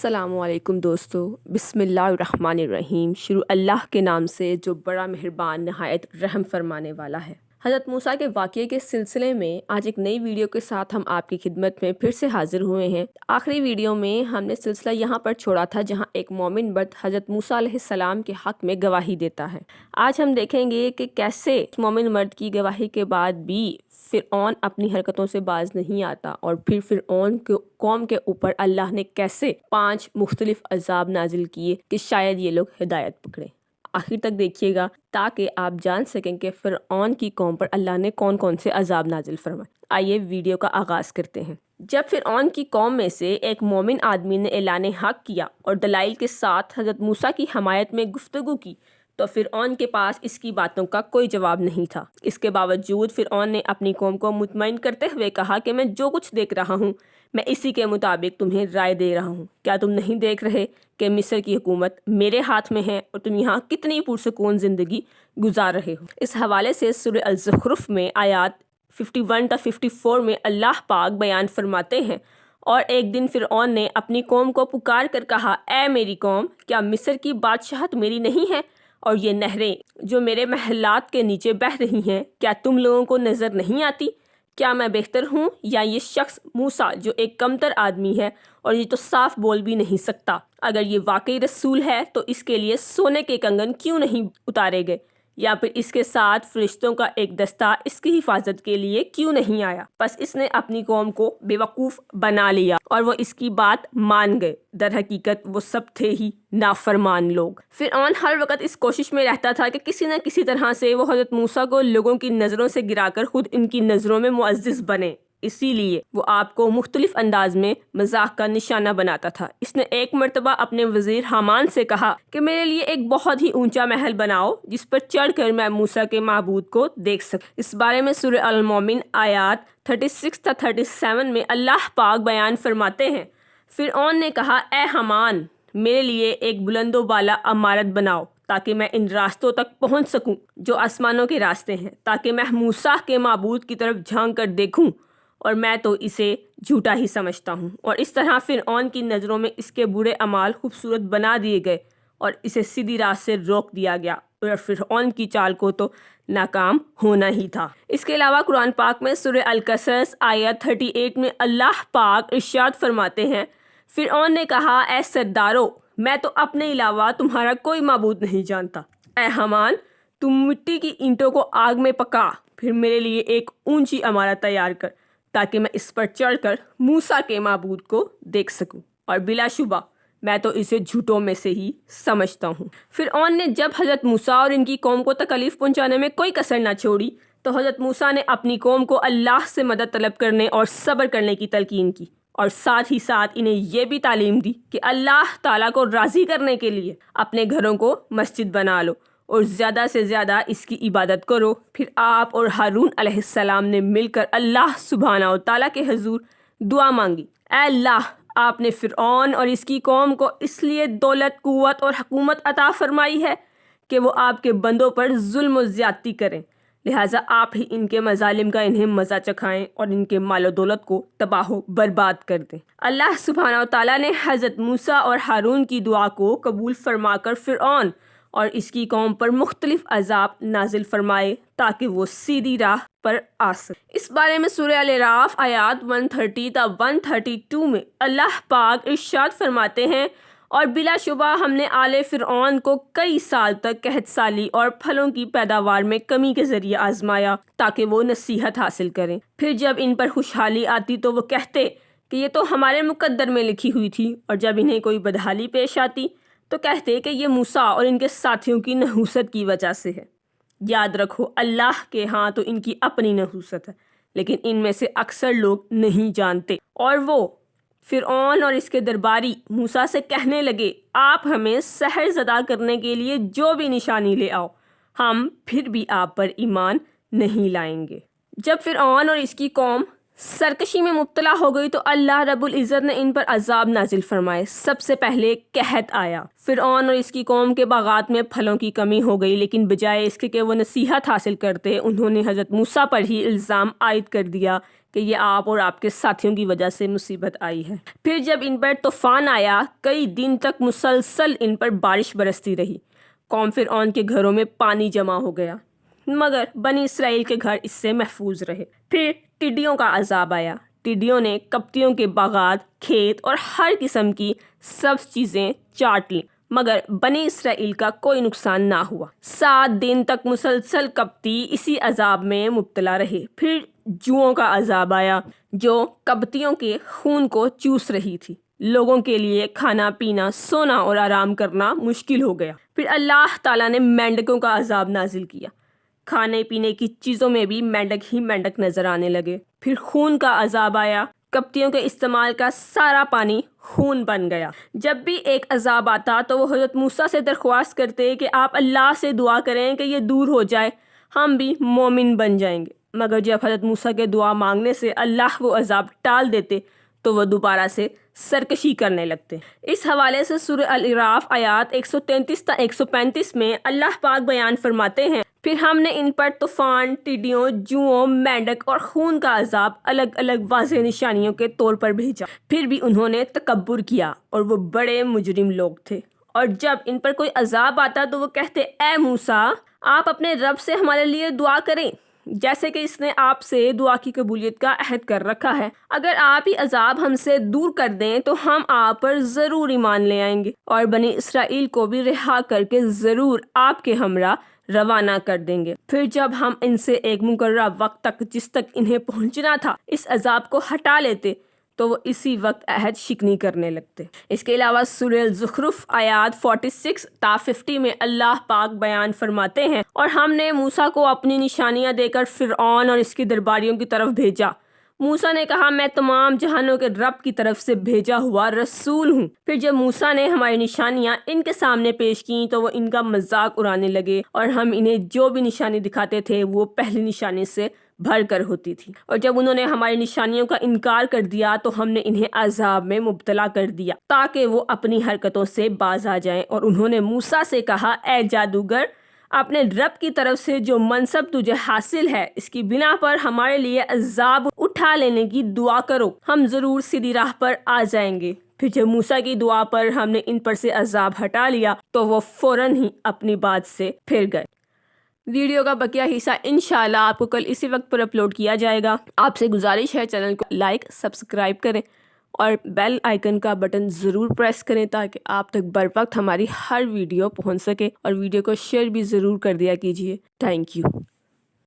السلام علیکم دوستو، بسم اللہ الرحمن الرحیم۔ شروع اللہ کے نام سے جو بڑا مہربان نہایت رحم فرمانے والا ہے۔ حضرت موسیٰ کے واقعے کے سلسلے میں آج ایک نئی ویڈیو کے ساتھ ہم آپ کی خدمت میں پھر سے حاضر ہوئے ہیں۔ آخری ویڈیو میں ہم نے سلسلہ یہاں پر چھوڑا تھا جہاں ایک مومن مرد حضرت موسیٰ علیہ السلام کے حق میں گواہی دیتا ہے۔ آج ہم دیکھیں گے کہ کیسے مومن مرد کی گواہی کے بعد بھی فرعون اپنی حرکتوں سے باز نہیں آتا، اور پھر فرعون کے قوم کے اوپر اللہ نے کیسے 5 مختلف عذاب نازل کیے کہ شاید یہ لوگ ہدایت پکڑیں۔ آخر تک دیکھیے گا تاکہ آپ جان سکیں کہ فرعون کی قوم پر اللہ نے کون کون سے عذاب نازل فرمائے۔ آئیے ویڈیو کا آغاز کرتے ہیں۔ جب فرعون کی قوم میں سے ایک مومن آدمی نے اعلان حق کیا اور دلائل کے ساتھ حضرت موسیٰ کی حمایت میں گفتگو کی تو فرعون کے پاس اس کی باتوں کا کوئی جواب نہیں تھا۔ اس کے باوجود فرعون نے اپنی قوم کو مطمئن کرتے ہوئے کہا کہ میں جو کچھ دیکھ رہا ہوں میں اسی کے مطابق تمہیں رائے دے رہا ہوں۔ کیا تم نہیں دیکھ رہے کہ مصر کی حکومت میرے ہاتھ میں ہے اور تم یہاں کتنی پرسکون زندگی گزار رہے ہو؟ اس حوالے سے سورہ الزخرف میں آیات 51 تا 54 میں اللہ پاک بیان فرماتے ہیں، اور ایک دن فرعون نے اپنی قوم کو پکار کر کہا، اے میری قوم، کیا مصر کی بادشاہت میری نہیں ہے؟ اور یہ نہریں جو میرے محلات کے نیچے بہہ رہی ہیں کیا تم لوگوں کو نظر نہیں آتی؟ کیا میں بہتر ہوں یا یہ شخص موسیٰ جو ایک کمتر آدمی ہے اور یہ تو صاف بول بھی نہیں سکتا؟ اگر یہ واقعی رسول ہے تو اس کے لیے سونے کے کنگن کیوں نہیں اتارے گئے، یا پھر اس کے ساتھ فرشتوں کا ایک دستہ اس کی حفاظت کے لیے کیوں نہیں آیا؟ بس اس نے اپنی قوم کو بے وقوف بنا لیا اور وہ اس کی بات مان گئے۔ در حقیقت وہ سب تھے ہی نافرمان لوگ۔ فرعون ہر وقت اس کوشش میں رہتا تھا کہ کسی نہ کسی طرح سے وہ حضرت موسیٰ کو لوگوں کی نظروں سے گرا کر خود ان کی نظروں میں معزز بنے۔ اسی لیے وہ آپ کو مختلف انداز میں مذاق کا نشانہ بناتا تھا۔ اس نے ایک مرتبہ اپنے وزیر حامان سے کہا کہ میرے لیے ایک بہت ہی اونچا محل بناؤ جس پر چڑھ کر میں موسیٰ کے معبود کو دیکھ سکوں۔ اس بارے میں سورہ المومن آیات 36 تا 37 میں اللہ پاک بیان فرماتے ہیں، فرعون نے کہا، اے حامان، میرے لیے ایک بلند و بالا عمارت بناؤ تاکہ میں ان راستوں تک پہنچ سکوں جو آسمانوں کے راستے ہیں، تاکہ میں موسیٰ کے معبود کی طرف جھانک کر دیکھوں، اور میں تو اسے جھوٹا ہی سمجھتا ہوں۔ اور اس طرح فرعون کی نظروں میں اس کے برے اعمال خوبصورت بنا دیے گئے اور اسے سیدھی راہ سے روک دیا گیا، اور فرعون کی چال کو تو ناکام ہونا ہی تھا۔ اس کے علاوہ قرآن پاک میں سورہ القصص آیت 38 میں اللہ پاک ارشاد فرماتے ہیں، فرعون نے کہا، اے سردارو، میں تو اپنے علاوہ تمہارا کوئی معبود نہیں جانتا۔ اے حامان، تم مٹی کی اینٹوں کو آگ میں پکا، پھر میرے لیے ایک اونچی عمارت تیار کر تاکہ میں اس پر چڑھ کر موسیٰ کے معبود کو دیکھ سکوں، اور بلا شبہ میں تو اسے جھوٹوں میں سے ہی سمجھتا ہوں۔ فرعون نے جب حضرت موسیٰ اور ان کی قوم کو تکلیف پہنچانے میں کوئی کسر نہ چھوڑی تو حضرت موسیٰ نے اپنی قوم کو اللہ سے مدد طلب کرنے اور صبر کرنے کی تلقین کی، اور ساتھ ہی ساتھ انہیں یہ بھی تعلیم دی کہ اللہ تعالیٰ کو راضی کرنے کے لیے اپنے گھروں کو مسجد بنا لو اور زیادہ سے زیادہ اس کی عبادت کرو۔ پھر آپ اور ہارون علیہ السلام نے مل کر اللہ سبحانہ و تعالیٰ کے حضور دعا مانگی، اے اللہ، آپ نے فرعون اور اس کی قوم کو اس لیے دولت، قوت اور حکومت عطا فرمائی ہے کہ وہ آپ کے بندوں پر ظلم و زیادتی کریں، لہٰذا آپ ہی ان کے مظالم کا انہیں مزہ چکھائیں اور ان کے مال و دولت کو تباہ و برباد کر دیں۔ اللہ سبحانہ و تعالیٰ نے حضرت موسیٰ اور ہارون کی دعا کو قبول فرما کر فرعون اور اس کی قوم پر مختلف عذاب نازل فرمائے تاکہ وہ سیدھی راہ پر آ سکے۔ اس بارے میں سورہ الاعراف آیات 130 تا 132 میں اللہ پاک ارشاد فرماتے ہیں، اور بلا شبہ ہم نے آل فرعون کو کئی سال تک قحط سالی اور پھلوں کی پیداوار میں کمی کے ذریعے آزمایا تاکہ وہ نصیحت حاصل کریں۔ پھر جب ان پر خوشحالی آتی تو وہ کہتے کہ یہ تو ہمارے مقدر میں لکھی ہوئی تھی، اور جب انہیں کوئی بدحالی پیش آتی تو کہتے کہ یہ موسیٰ اور ان کے ساتھیوں کی نحوست کی وجہ سے ہے۔ یاد رکھو، اللہ کے ہاں تو ان کی اپنی نحوست ہے، لیکن ان میں سے اکثر لوگ نہیں جانتے۔ اور وہ فرعون اور اس کے درباری موسیٰ سے کہنے لگے، آپ ہمیں سحر زدہ کرنے کے لیے جو بھی نشانی لے آؤ، ہم پھر بھی آپ پر ایمان نہیں لائیں گے۔ جب فرعون اور اس کی قوم سرکشی میں مبتلا ہو گئی تو اللہ رب العزت نے ان پر عذاب نازل فرمائے۔ سب سے پہلے قحط آیا۔ فرعون اور اس کی قوم کے باغات میں پھلوں کی کمی ہو گئی، لیکن بجائے اس کے کہ وہ نصیحت حاصل کرتے، انہوں نے حضرت موسیٰ پر ہی الزام عائد کر دیا کہ یہ آپ اور آپ کے ساتھیوں کی وجہ سے مصیبت آئی ہے۔ پھر جب ان پر طوفان آیا، کئی دن تک مسلسل ان پر بارش برستی رہی۔ قوم فرعون کے گھروں میں پانی جمع ہو گیا، مگر بنی اسرائیل کے گھر اس سے محفوظ رہے۔ پھر ٹڈیوں کا عذاب آیا۔ ٹڈیوں نے قبطیوں کے باغات، کھیت اور ہر قسم کی سبز چیزیں چاٹ لیں، مگر بنی اسرائیل کا کوئی نقصان نہ ہوا۔ 7 دن تک مسلسل قبطی اسی عذاب میں مبتلا رہے۔ پھر جوؤں کا عذاب آیا جو قبطیوں کے خون کو چوس رہی تھی۔ لوگوں کے لیے کھانا پینا، سونا اور آرام کرنا مشکل ہو گیا۔ پھر اللہ تعالیٰ نے مینڈکوں کا عذاب نازل کیا۔ کھانے پینے کی چیزوں میں بھی مینڈک ہی مینڈک نظر آنے لگے۔ پھر خون کا عذاب آیا۔ قبطیوں کے استعمال کا سارا پانی خون بن گیا۔ جب بھی ایک عذاب آتا تو وہ حضرت موسیٰ سے درخواست کرتے کہ آپ اللہ سے دعا کریں کہ یہ دور ہو جائے، ہم بھی مومن بن جائیں گے۔ مگر جب حضرت موسیٰ کے دعا مانگنے سے اللہ وہ عذاب ٹال دیتے تو وہ دوبارہ سے سرکشی کرنے لگتے۔ اس حوالے سے سورہ الاعراف آیات 133 تا 135 میں اللہ پاک بیان فرماتے ہیں، پھر ہم نے ان پر طوفان، ٹڈیوں، جوؤں، مینڈک اور خون کا عذاب الگ الگ واضح نشانیوں کے طور پر بھیجا۔ پھر بھی انہوں نے تکبر کیا اور وہ بڑے مجرم لوگ تھے۔ اور جب ان پر کوئی عذاب آتا تو وہ کہتے، اے موسیٰ، آپ اپنے رب سے ہمارے لیے دعا کریں، جیسے کہ اس نے آپ سے دعا کی قبولیت کا عہد کر رکھا ہے۔ اگر آپ ہی عذاب ہم سے دور کر دیں تو ہم آپ پر ضرور ایمان لے آئیں گے اور بنی اسرائیل کو بھی رہا کر کے ضرور آپ کے ہمراہ روانہ کر دیں گے۔ پھر جب ہم ان سے ایک مقررہ وقت تک جس تک انہیں پہنچنا تھا اس عذاب کو ہٹا لیتے تو وہ اسی وقت عہد شکنی کرنے لگتے۔ اس کے علاوہ سورہ الزخرف آیات 46 تا 50 میں اللہ پاک بیان فرماتے ہیں، اور ہم نے موسیٰ کو اپنی نشانیاں دے کر فرعون اور اس کے درباریوں کی طرف بھیجا۔ موسیٰ نے کہا، میں تمام جہانوں کے رب کی طرف سے بھیجا ہوا رسول ہوں۔ پھر جب موسیٰ نے ہماری نشانیاں ان کے سامنے پیش کیں تو وہ ان کا مذاق اڑانے لگے، اور ہم انہیں جو بھی نشانی دکھاتے تھے وہ پہلی نشانی سے بھر کر ہوتی تھی۔ اور جب انہوں نے ہماری نشانیوں کا انکار کر دیا تو ہم نے انہیں عذاب میں مبتلا کر دیا تاکہ وہ اپنی حرکتوں سے باز آ جائیں۔ اور انہوں نے موسیٰ سے کہا، اے جادوگر، اپنے رب کی طرف سے جو منصب تجھے حاصل ہے اس کی بنا پر ہمارے لیے عذاب اٹھا لینے کی دعا کرو، ہم ضرور سیدھی راہ پر آ جائیں گے۔ پھر جب موسیٰ کی دعا پر ہم نے ان پر سے عذاب ہٹا لیا تو وہ فوراً ہی اپنی بات سے پھر گئے۔ ویڈیو کا بقیہ حصہ انشاءاللہ آپ کو کل اسی وقت پر اپلوڈ کیا جائے گا۔ آپ سے گزارش ہے چینل کو لائک، سبسکرائب کریں اور بیل آئیکن کا بٹن ضرور پریس کریں تاکہ آپ تک بر وقت ہماری ہر ویڈیو پہنچ سکے، اور ویڈیو کو شیئر بھی ضرور کر دیا کیجیے۔ Thank you.